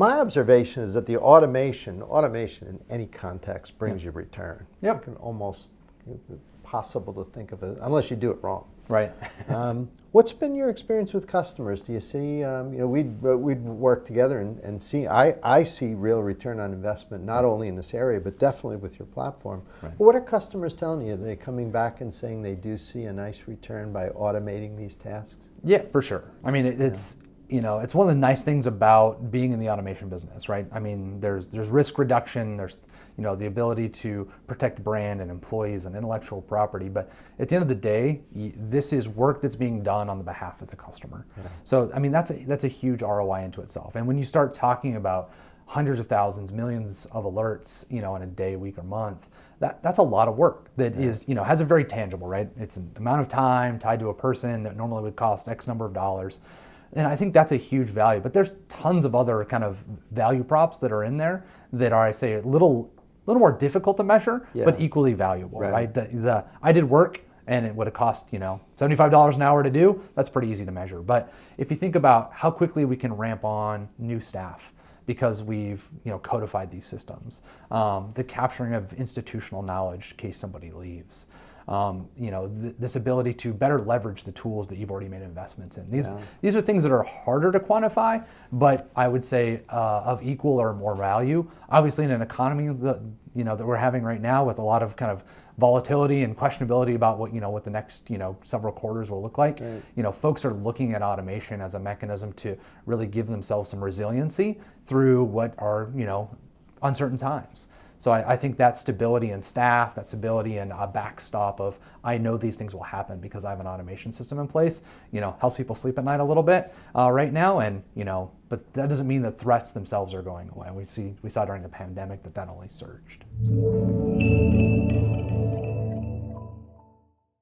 my observation is that the automation in any context brings you return. Yep. You can almost, possible to think of it, unless you do it wrong. Right. What's been your experience with customers? Do you see, we'd work together and see, I see real return on investment, not only in this area, but definitely with your platform. Right. But what are customers telling you? Are they coming back and saying they do see a nice return by automating these tasks? Yeah, for sure. I mean, it's it's one of the nice things about being in the automation business, right? I mean, there's risk reduction, there's the ability to protect brand and employees and intellectual property, but at the end of the day, this is work that's being done on the behalf of the customer. Yeah. So, I mean, that's a huge ROI into itself. And when you start talking about hundreds of thousands, millions of alerts, in a day, week, or month, that's a lot of work that is, has a very tangible, right? It's an amount of time tied to a person that normally would cost X number of dollars. And I think that's a huge value. But there's tons of other kind of value props that are in there that are, I say, a little more difficult to measure, but equally valuable, right? The I did work and it would have cost, $75 an hour to do. That's pretty easy to measure. But if you think about how quickly we can ramp on new staff because we've, codified these systems, the capturing of institutional knowledge in case somebody leaves, this ability to better leverage the tools that you've already made investments in. These are things that are harder to quantify, but I would say of equal or more value. Obviously, in an economy that we're having right now, with a lot of kind of volatility and questionability about what the next several quarters will look like, folks are looking at automation as a mechanism to really give themselves some resiliency through what are uncertain times. So I think that stability in staff, that stability and a backstop of, I know these things will happen because I have an automation system in place, helps people sleep at night a little bit right now. And, but that doesn't mean the threats themselves are going away. We saw during the pandemic that only surged. So.